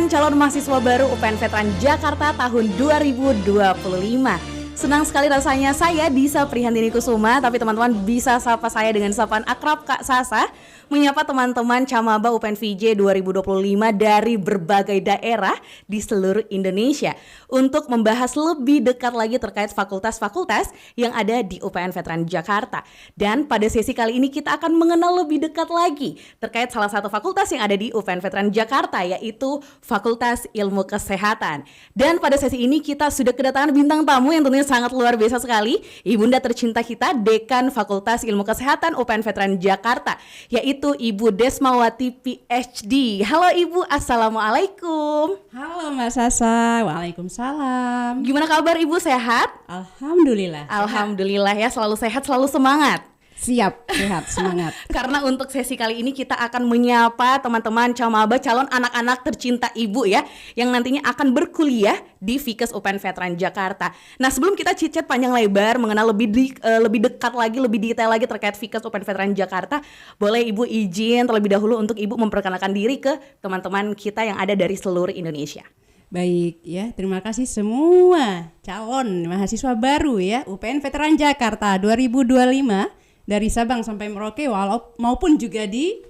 calon mahasiswa baru UPN Veteran Jakarta tahun 2025. Senang sekali rasanya saya Disa Prihandini Kusuma, tapi teman-teman bisa sapa saya dengan sapaan akrab Kak Sasa, menyapa teman-teman Camaba UPN VJ 2025 dari berbagai daerah di seluruh Indonesia untuk membahas lebih dekat lagi terkait fakultas-fakultas yang ada di UPN Veteran Jakarta. Dan pada sesi kali ini kita akan mengenal lebih dekat lagi terkait salah satu fakultas yang ada di UPN Veteran Jakarta, yaitu Fakultas Ilmu Kesehatan. Dan pada sesi ini kita sudah kedatangan bintang tamu yang tentunya sangat luar biasa sekali, ibunda tercinta kita, Dekan Fakultas Ilmu Kesehatan UPN Veteran Jakarta, yaitu Ibu Desmawati PhD. Halo Ibu, Assalamualaikum. Halo Mbak Sasa, Waalaikumsalam. Gimana kabar Ibu, sehat? Alhamdulillah. Alhamdulillah ya, selalu sehat, selalu semangat. Siap, sehat, semangat. Karena untuk sesi kali ini kita akan menyapa teman-teman Camaba, calon anak-anak tercinta Ibu ya, yang nantinya akan berkuliah di Fikes UPN Veteran Jakarta. Nah, sebelum kita chit-chat panjang lebar mengenal lebih dekat lagi, lebih detail lagi terkait Fikes UPN Veteran Jakarta, boleh Ibu izin terlebih dahulu untuk Ibu memperkenalkan diri ke teman-teman kita yang ada dari seluruh Indonesia. Baik ya, terima kasih semua calon mahasiswa baru ya UPN Veteran Jakarta 2025 dari Sabang sampai Merauke maupun juga di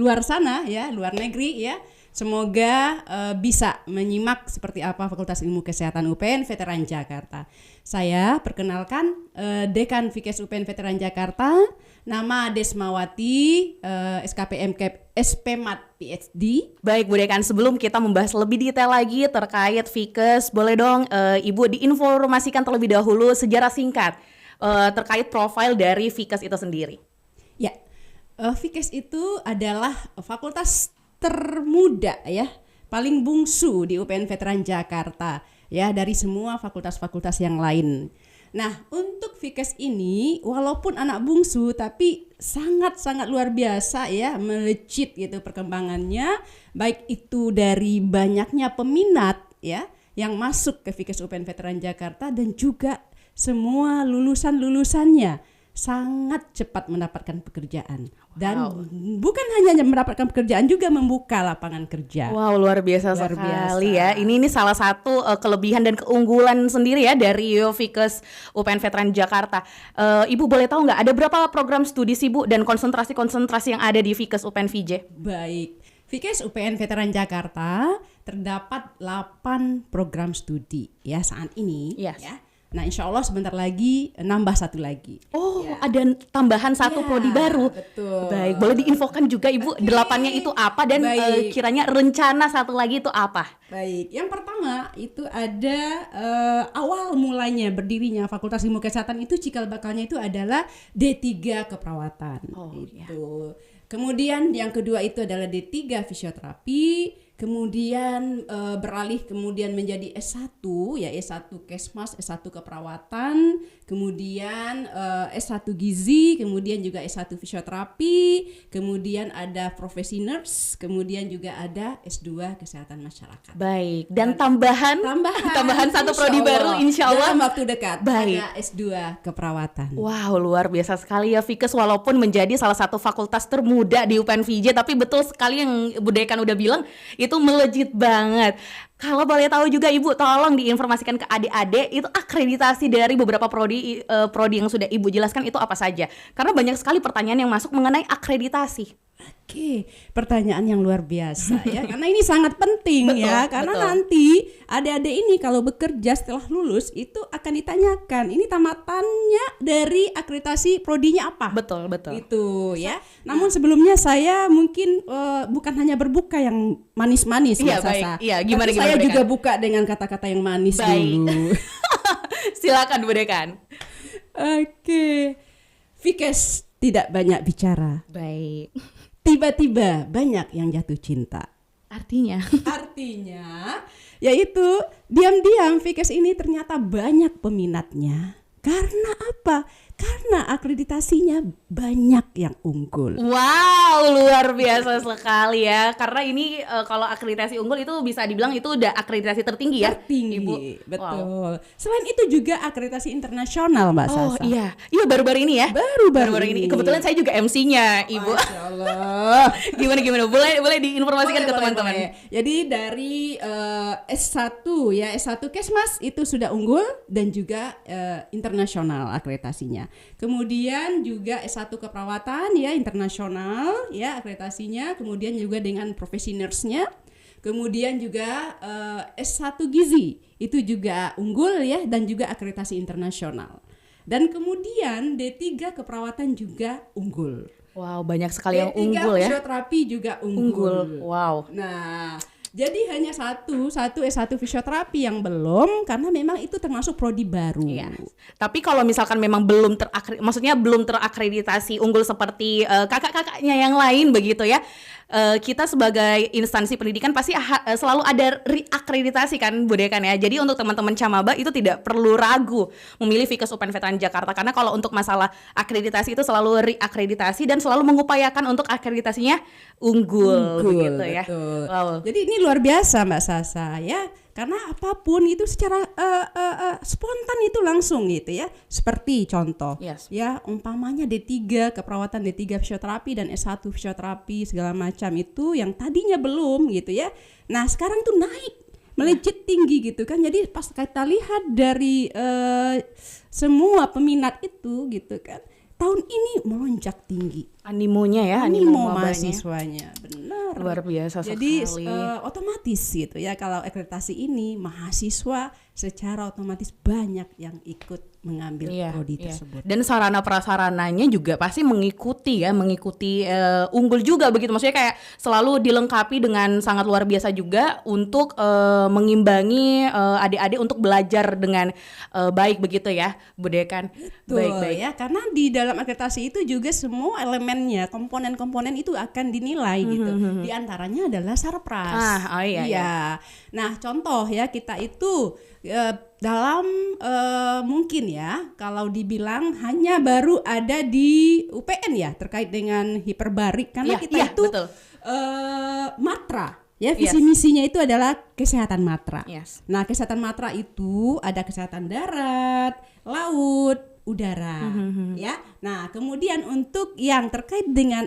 luar sana ya, luar negeri ya. Semoga bisa menyimak seperti apa Fakultas Ilmu Kesehatan UPN Veteran Jakarta. Saya perkenalkan Dekan Fikes UPN Veteran Jakarta, nama Desmawati, SKPM SPMAT PhD. Baik Bu Dekan, sebelum kita membahas lebih detail lagi terkait Fikes, boleh dong Ibu diinformasikan terlebih dahulu sejarah singkat terkait profil dari Fikes itu sendiri. Ya, Fikes itu adalah fakultas termuda ya, paling bungsu di UPN Veteran Jakarta ya, dari semua fakultas-fakultas yang lain. Nah, untuk Fikes ini walaupun anak bungsu tapi sangat-sangat luar biasa ya, melejit gitu perkembangannya, baik itu dari banyaknya peminat ya yang masuk ke Fikes UPN Veteran Jakarta, dan juga semua lulusannya sangat cepat mendapatkan pekerjaan. Dan bukan hanya mendapatkan pekerjaan, juga membuka lapangan kerja. Wow, luar biasa sekali ya. Ini salah satu kelebihan dan keunggulan sendiri ya dari Fikes UPN Veteran Jakarta. Ibu boleh tahu nggak ada berapa program studi sih Bu, dan konsentrasi-konsentrasi yang ada di Fikes UPN VJ? Baik, Fikes UPN Veteran Jakarta terdapat 8 program studi ya saat ini. Yes. Ya. Nah, insya Allah sebentar lagi nambah satu lagi. Oh, ya. Ada tambahan satu prodi baru. Betul. Baik, boleh diinfokan juga Ibu, 8-nya itu apa, dan kiranya rencana satu lagi itu apa? Baik, yang pertama itu ada awal mulanya berdirinya Fakultas Ilmu Kesehatan itu cikal bakalnya itu adalah D3 keperawatan. Itu. Kemudian yang kedua itu adalah D3 fisioterapi. Kemudian beralih kemudian menjadi S1 ya, S1 Kesmas, S1 keperawatan, kemudian S1 gizi, kemudian juga S1 fisioterapi, kemudian ada profesi nurse, kemudian juga ada S2 kesehatan masyarakat. Baik, dan tambahan satu prodi baru insya Allah dalam waktu dekat. Baik. Ada S2 keperawatan. Wow, luar biasa sekali ya Fikes, walaupun menjadi salah satu fakultas termuda di UPN VJ, tapi betul sekali yang Bu Dekan udah bilang, itu melejit banget. Kalau boleh tahu juga Ibu, tolong diinformasikan ke adik-adik itu akreditasi dari beberapa prodi yang sudah Ibu jelaskan itu apa saja. Karena banyak sekali pertanyaan yang masuk mengenai akreditasi. Oke, pertanyaan yang luar biasa ya, karena ini sangat penting ya, karena nanti adik-adik ini kalau bekerja setelah lulus itu akan ditanyakan, ini tamatannya dari akreditasi prodinya apa? Betul. Itu ya. Namun sebelumnya saya mungkin bukan hanya berbuka yang manis-manis ya Sasa. Iya, gimana saya juga buka dengan kata-kata yang manis dulu. Silakan Bu Dekan. Oke. Fikes tidak banyak bicara. Baik. Tiba-tiba banyak yang jatuh cinta. Artinya yaitu diam-diam Fikes ini ternyata banyak peminatnya. Karena apa? Karena akreditasinya banyak yang unggul. Wow, luar biasa sekali ya. Karena ini kalau akreditasi unggul itu bisa dibilang itu udah akreditasi tertinggi ya, Tertinggi, Ibu. betul. Selain itu juga akreditasi internasional, Mbak Oh Sasa. iya, iya baru-baru ini ya. Baru-baru ini. Kebetulan saya juga MC-nya, Ibu. Masya Allah. Gimana? Boleh diinformasikan ke teman-teman. Boleh. Jadi dari S1 ya, S1 Kesmas itu sudah unggul dan juga internasional akreditasinya. Kemudian juga S1 keperawatan ya, internasional ya akreditasinya. Kemudian juga dengan profesi nurse-nya. Kemudian juga S1 gizi itu juga unggul ya dan juga akreditasi internasional. Dan kemudian D3 keperawatan juga unggul. Wow, banyak sekali yang D3 unggul ya. fisioterapi juga unggul. Wow. Nah, jadi hanya satu S1 fisioterapi yang belum karena memang itu termasuk prodi baru. Iya. Tapi kalau misalkan memang belum terakreditasi unggul seperti kakak-kakaknya yang lain begitu ya. Kita sebagai instansi pendidikan pasti selalu ada reakreditasi kan Bu Dekan ya. Jadi untuk teman-teman Camaba itu tidak perlu ragu memilih Fikes UPN Veteran Jakarta karena kalau untuk masalah akreditasi itu selalu reakreditasi dan selalu mengupayakan untuk akreditasinya unggul begitu ya. Wow. Jadi ini luar biasa Mbak Sasa ya. Karena apapun itu secara spontan itu langsung gitu ya. Seperti contoh ya umpamanya D3 keperawatan, D3 fisioterapi dan S1 fisioterapi segala macam itu yang tadinya belum gitu ya. Nah sekarang itu naik melejit tinggi gitu kan. Jadi pas kita lihat dari semua peminat itu gitu kan, tahun ini melonjak tinggi. Animonya ya, animo mahasiswanya, benar. Luar biasa Jadi, sekali. otomatis gitu ya kalau akreditasi ini mahasiswa secara otomatis banyak yang ikut mengambil prodi tersebut. Dan sarana prasarananya juga pasti mengikuti unggul juga begitu. Maksudnya kayak selalu dilengkapi dengan sangat luar biasa juga untuk mengimbangi adik-adik untuk belajar dengan baik begitu ya, Bu Dekan. Baik ya, karena di dalam akreditasi itu juga semua elemennya, komponen-komponen itu akan dinilai gitu. Di antaranya adalah sarpras. Iya. Nah, contoh ya kita itu dalam mungkin ya kalau dibilang hanya baru ada di UPN ya terkait dengan hiperbarik karena kita itu matra ya visi misinya itu adalah kesehatan matra. Nah, kesehatan matra itu ada kesehatan darat, laut, udara ya. Nah, kemudian untuk yang terkait dengan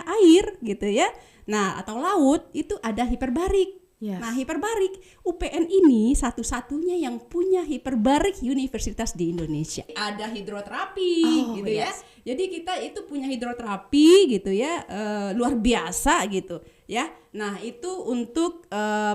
air gitu ya. Nah, atau laut itu ada hiperbarik. Nah, hiperbarik UPN ini satu-satunya yang punya hiperbarik universitas di Indonesia. Ada hidroterapi gitu ya. Jadi kita itu punya hidroterapi gitu ya, luar biasa gitu ya. Nah, itu untuk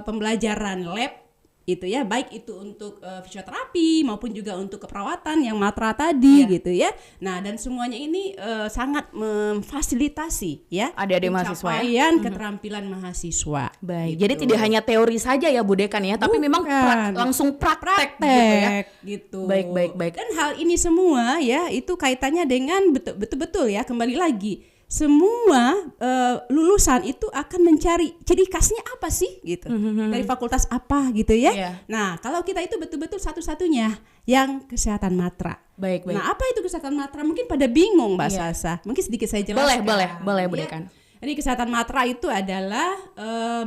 pembelajaran lab itu ya, baik itu untuk fisioterapi maupun juga untuk keperawatan yang matra tadi gitu ya. Nah, dan semuanya ini sangat memfasilitasi ya adik-adik mahasiswa ya, keterampilan mahasiswa. Baik. Gitu. Jadi tidak hanya teori saja ya Bu Dekan ya, tapi memang langsung praktek gitu. Baik. Dan hal ini semua ya itu kaitannya dengan betul-betul ya, kembali lagi semua lulusan itu akan mencari ciri khasnya apa sih gitu, dari fakultas apa gitu ya. Nah, kalau kita itu betul-betul satu-satunya yang kesehatan matra. Baik. Nah, apa itu kesehatan matra? Mungkin pada bingung Mbak Sasa. Mungkin sedikit saya jelaskan. Boleh Bu Dekan. Jadi kesehatan matra itu adalah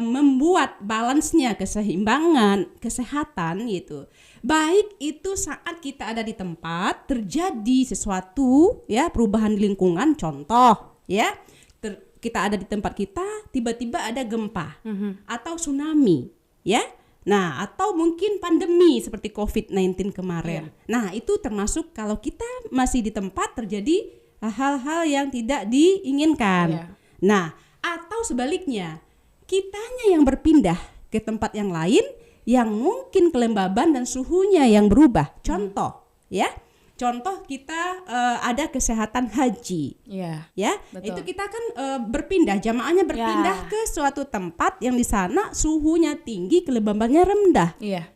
membuat balansnya, keseimbangan kesehatan gitu. Baik itu saat kita ada di tempat terjadi sesuatu ya, perubahan di lingkungan, contoh ya, kita ada di tempat kita tiba-tiba ada gempa atau tsunami ya. Nah, atau mungkin pandemi seperti COVID-19 kemarin. Nah, itu termasuk kalau kita masih di tempat terjadi hal-hal yang tidak diinginkan. Nah, atau sebaliknya, kitanya yang berpindah ke tempat yang lain yang mungkin kelembaban dan suhunya yang berubah. Contoh ya. Contoh kita ada kesehatan haji, ya, betul. Itu kita kan berpindah, jamaahnya berpindah ke suatu tempat yang di sana suhunya tinggi, kelembabannya rendah.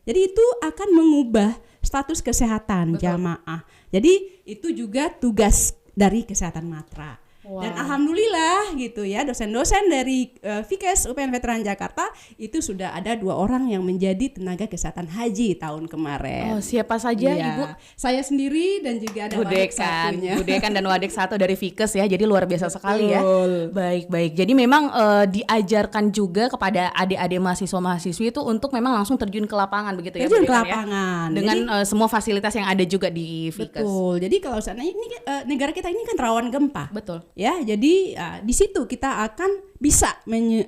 Jadi itu akan mengubah status kesehatan jamaah. Jadi itu juga tugas dari kesehatan matra. Wow. Dan alhamdulillah gitu ya, dosen-dosen dari Fikes UPN Veteran Jakarta itu sudah ada 2 orang yang menjadi tenaga kesehatan haji tahun kemarin. Oh, siapa saja Iya, Ibu? Saya sendiri dan juga ada wadik satunya. Bu Dekan dan Wadik satu dari Fikes ya. Jadi luar biasa sekali ya. Betul. Baik. Jadi memang diajarkan juga kepada adik-adik mahasiswa-mahasiswi itu untuk memang langsung terjun ke lapangan begitu ya. Terjun Bu ke Dekan, lapangan. ya? Dengan semua fasilitas yang ada juga di Fikes. Betul. Jadi kalau seandainya ini negara kita ini kan rawan gempa. Betul. Ya, jadi di situ kita akan bisa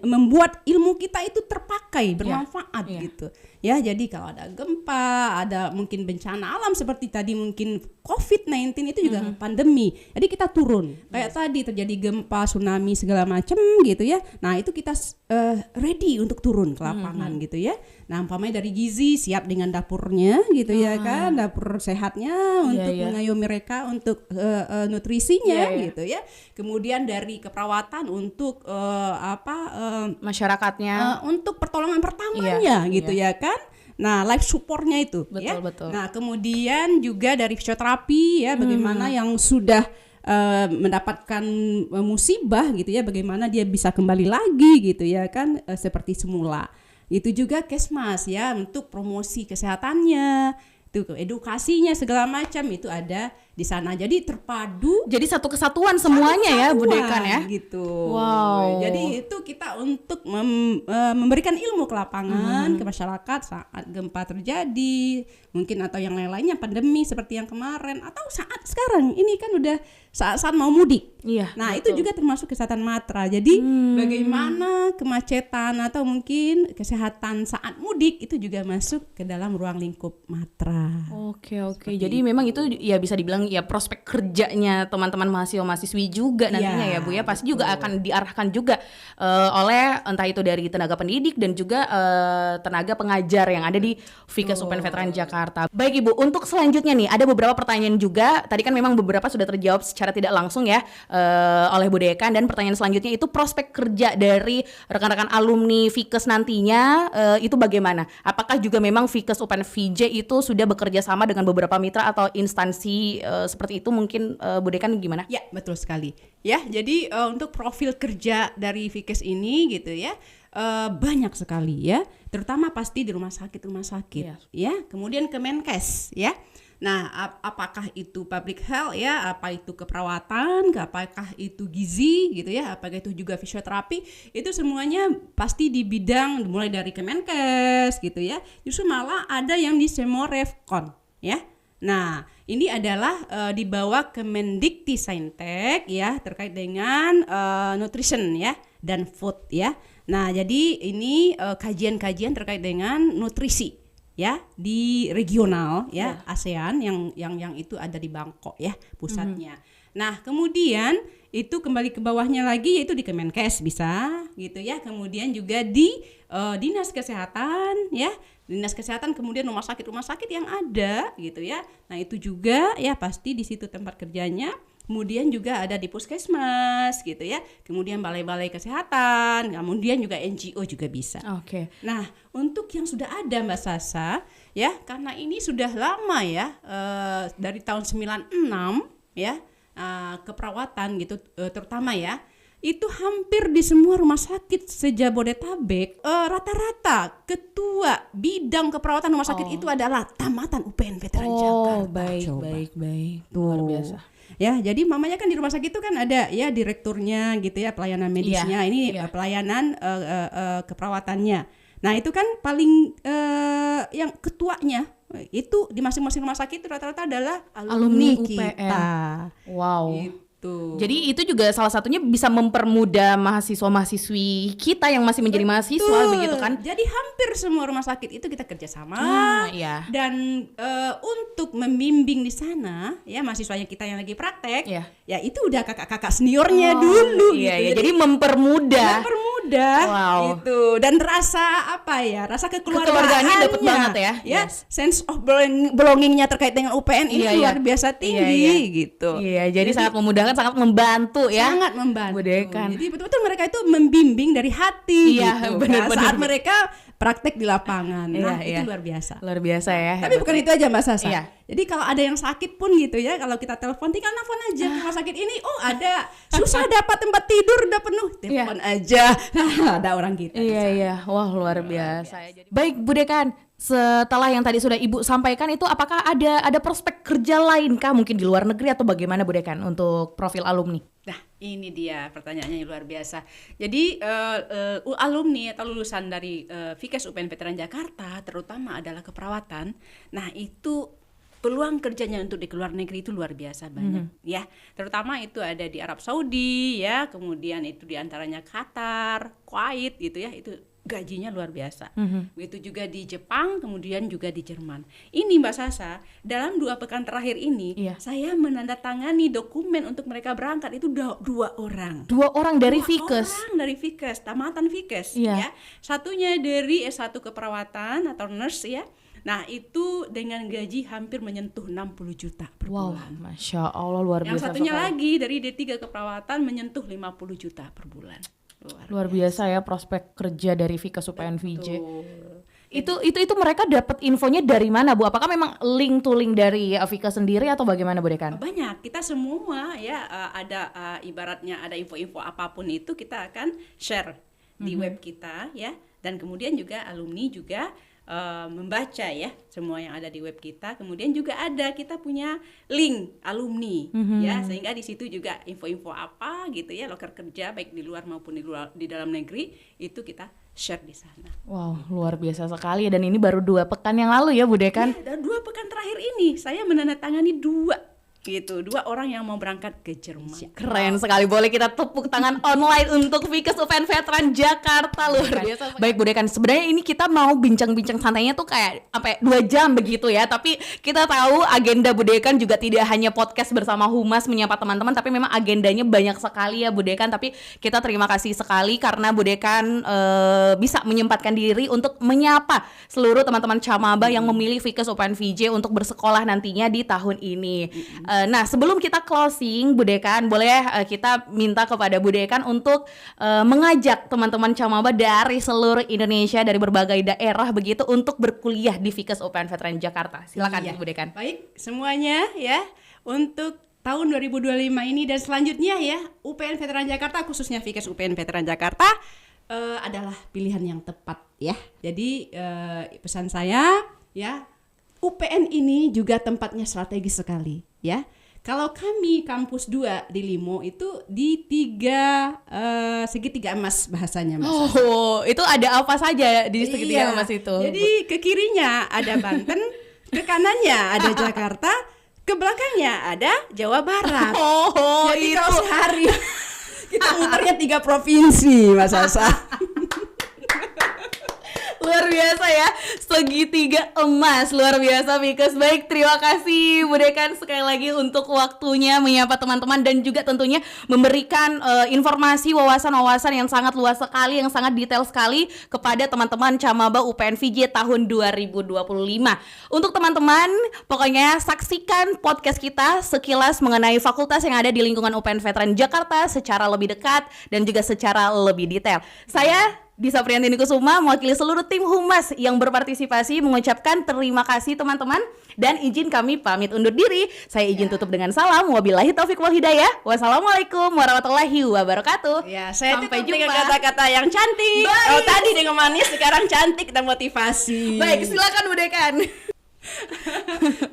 membuat ilmu kita itu terpakai, bermanfaat gitu. Ya, jadi kalau ada gempa, ada mungkin bencana alam seperti tadi mungkin COVID-19 itu juga pandemi. Jadi kita turun. Kayak tadi terjadi gempa, tsunami segala macam gitu ya. Nah, itu kita ready untuk turun ke lapangan gitu ya. Nah, umpamanya dari gizi siap dengan dapurnya gitu ya kan, dapur sehatnya untuk mengayomi mereka untuk nutrisinya gitu ya. Kemudian dari keperawatan untuk masyarakatnya untuk pertolongan pertamanya gitu ya kan. Nah, life supportnya itu betul. Nah, kemudian juga dari fisioterapi ya, bagaimana yang sudah mendapatkan musibah gitu ya, bagaimana dia bisa kembali lagi gitu ya kan, seperti semula. Itu juga Kesmas ya, untuk promosi kesehatannya, itu edukasinya segala macam itu ada di sana. Jadi terpadu. Jadi satu kesatuan semuanya ya Bu Dekan ya. Gitu. Wow. Jadi itu kita untuk memberikan ilmu ke lapangan ke masyarakat saat gempa terjadi, mungkin atau yang lain-lainnya, pandemi seperti yang kemarin, atau saat sekarang ini kan udah saat mau mudik. Iya. Nah, itu juga termasuk kesehatan matra. Jadi bagaimana kemacetan atau mungkin kesehatan saat mudik itu juga masuk ke dalam ruang lingkup matra. Oke. Jadi memang itu ya bisa dibilang ya prospek kerjanya teman-teman mahasiswa-mahasiswi juga nantinya ya Bu ya. Pasti juga akan diarahkan juga oleh entah itu dari tenaga pendidik dan juga tenaga pengajar yang ada di Fikes UPN Veteran Jakarta. Baik Ibu, untuk selanjutnya nih ada beberapa pertanyaan juga. Tadi kan memang beberapa sudah terjawab secara tidak langsung ya oleh Bu Dekan, dan pertanyaan selanjutnya itu prospek kerja dari rekan-rekan alumni Fikes nantinya itu bagaimana? Apakah juga memang Fikes UPN VJ itu sudah bekerja sama dengan beberapa mitra atau instansi seperti itu mungkin Bu Dekan gimana? Ya, betul sekali. Ya, jadi untuk profil kerja dari Fikes ini gitu ya, banyak sekali ya, terutama pasti di rumah sakit ya, kemudian Kemenkes ya. Nah, apakah itu public health ya, apa itu keperawatan, apakah itu gizi gitu ya, apakah itu juga fisioterapi, itu semuanya pasti di bidang mulai dari Kemenkes gitu ya. Justru malah ada yang di Semorefkon ya. Nah, ini adalah di bawah Kemendikti-Saintek ya, terkait dengan nutrition ya dan food ya. Nah, jadi ini kajian-kajian terkait dengan nutrisi ya di regional ya, ASEAN yang itu ada di Bangkok ya pusatnya. Nah, kemudian itu kembali ke bawahnya lagi yaitu di Kemenkes bisa gitu ya. Kemudian juga di Dinas Kesehatan ya. Dinas Kesehatan, kemudian rumah sakit yang ada gitu ya. Nah, itu juga ya pasti di situ tempat kerjanya. Kemudian juga ada di puskesmas gitu ya. Kemudian balai-balai kesehatan, kemudian juga NGO juga bisa. Oke. Nah, untuk yang sudah ada Mbak Sasa ya, karena ini sudah lama ya, dari tahun 96 ya, keperawatan gitu terutama ya. Itu hampir di semua rumah sakit sejabodetabek rata-rata ketua bidang keperawatan rumah sakit itu adalah tamatan UPN Veteran Jakarta. Baik. Luar biasa. Ya, jadi mamanya kan di rumah sakit itu kan ada ya direkturnya gitu ya, pelayanan medisnya, ini pelayanan keperawatannya. Nah, itu kan paling yang ketuanya itu di masing-masing rumah sakit itu rata-rata adalah alumni kita. Wow. Gitu. Jadi itu juga salah satunya bisa mempermudah mahasiswa-mahasiswi kita yang masih menjadi mahasiswa begitu kan? Jadi hampir semua rumah sakit itu kita kerjasama dan untuk membimbing di sana ya mahasiswanya kita yang lagi praktek ya itu udah kakak-kakak seniornya dulu gitu. Jadi mempermudah itu, dan rasa rasa kekeluargaannya dapat banget ya. Sense of belongingnya terkait dengan UPN ini luar biasa tinggi gitu. Iya, jadi sangat memudahkan, sangat membantu ya. Sangat membantu. Bu Dekan. Jadi betul-betul mereka itu membimbing dari hati gitu. Bener. Saat mereka praktek di lapangan. Nah, itu luar biasa. Luar biasa ya. Tapi bukan itu aja Mbak Sasa. Jadi kalau ada yang sakit pun gitu ya, kalau kita telepon tinggal nelfon aja ke rumah sakit ini, oh ada susah dapat tempat tidur udah penuh, telepon aja. Ada orang kita. Iya, wah luar biasa. Baik Bu Dekan, setelah yang tadi sudah Ibu sampaikan itu, apakah ada prospek kerja lain kah mungkin di luar negeri atau bagaimana Bu Dekan untuk profil alumni? Nah ini dia pertanyaannya yang luar biasa. Jadi alumni atau lulusan dari Fikes UPN Veteran Jakarta terutama adalah keperawatan. Nah itu peluang kerjanya untuk di luar negeri itu luar biasa banyak ya, terutama itu ada di Arab Saudi ya, kemudian itu diantaranya Qatar, Kuwait gitu ya, itu gajinya luar biasa. Begitu juga di Jepang, kemudian juga di Jerman. Ini Mbak Sasa, dalam 2 pekan terakhir ini saya menandatangani dokumen untuk mereka berangkat itu 2 orang. 2 orang dari Fikes. 2 orang dari Fikes, tamatan Fikes ya. Satunya dari S1 keperawatan atau nurse ya. Nah itu dengan gaji hampir menyentuh 60 juta per bulan. Masya Allah luar biasa. Yang satunya sekali. lagi dari D3 keperawatan menyentuh 50 juta per bulan. Luar biasa ya prospek kerja dari Fikes UPN VJ. Itu mereka dapat infonya dari mana Bu? Apakah memang link to link dari Fikes sendiri atau bagaimana Bu Dekan? Banyak, kita semua ya ada ibaratnya ada info-info apapun itu kita akan share di web kita ya, dan kemudian juga alumni juga membaca ya semua yang ada di web kita. Kemudian juga ada kita punya link alumni ya, sehingga di situ juga info-info apa gitu ya, loker kerja baik di luar maupun di dalam negeri itu kita share di sana. Wow, luar biasa sekali, dan ini baru 2 pekan yang lalu ya Bu Dekan? Ya, dan 2 pekan terakhir ini saya menandatangani 2 orang yang mau berangkat ke Jerman. Keren sekali, boleh kita tepuk tangan online untuk Fikes UPN Veteran Jakarta, luar biasa. Baik Bu Dekan, sebenarnya ini kita mau bincang-bincang santainya tuh kayak sampai 2 jam begitu ya, tapi kita tahu agenda Bu Dekan juga tidak hanya podcast bersama Humas menyapa teman-teman, tapi memang agendanya banyak sekali ya Bu Dekan. Tapi kita terima kasih sekali karena Bu Dekan bisa menyempatkan diri untuk menyapa seluruh teman-teman Camaba yang memilih Fikes UPN VJ untuk bersekolah nantinya di tahun ini. Nah sebelum kita closing Bu Dekan, boleh kita minta kepada Bu Dekan untuk mengajak teman-teman Camaba dari seluruh Indonesia, dari berbagai daerah begitu, untuk berkuliah di Fikes UPN Veteran Jakarta. Silakan Bu Dekan. Baik semuanya ya, untuk tahun 2025 ini dan selanjutnya ya, UPN Veteran Jakarta khususnya Fikes UPN Veteran Jakarta adalah pilihan yang tepat ya. Jadi pesan saya ya, UPN ini juga tempatnya strategis sekali ya. Kalau kami kampus 2 di Limo itu di segitiga emas bahasanya Mas. Oh, itu ada apa saja di segitiga emas itu? Jadi ke kirinya ada Banten, ke kanannya ada Jakarta, ke belakangnya ada Jawa Barat. Oh, jadi itu. kalau sehari kita muternya 3 provinsi Mas Asa. Luar biasa ya, segitiga emas, luar biasa Fikes. Baik, terima kasih Bu Dekan sekali lagi untuk waktunya menyapa teman-teman dan juga tentunya memberikan informasi, wawasan-wawasan yang sangat luas sekali, yang sangat detail sekali kepada teman-teman Camaba UPN VJ tahun 2025. Untuk teman-teman, pokoknya saksikan podcast kita sekilas mengenai fakultas yang ada di lingkungan UPN Veteran Jakarta secara lebih dekat dan juga secara lebih detail. Saya Disa Priantini Kusuma mewakili seluruh tim Humas yang berpartisipasi mengucapkan terima kasih teman-teman, dan izin kami pamit undur diri. Saya izin tutup dengan salam, wabillahi taufik wal hidayah, wassalamualaikum warahmatullahi wabarakatuh. Ya, saya sampai tutup dengan jumpa. kata-kata yang cantik. Oh, tadi dengan manis, sekarang cantik dan motivasi. Baik, silakan Bu Dekan.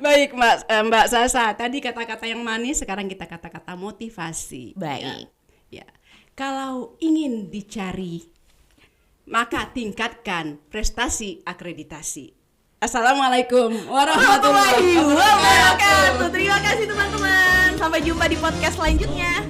Baik Mbak Sasa, tadi kata-kata yang manis, sekarang kita kata-kata motivasi. Baik. Ya. Kalau ingin dicari, maka tingkatkan prestasi akreditasi. Assalamualaikum warahmatullahi wabarakatuh. Terima kasih teman-teman. Sampai jumpa di podcast selanjutnya.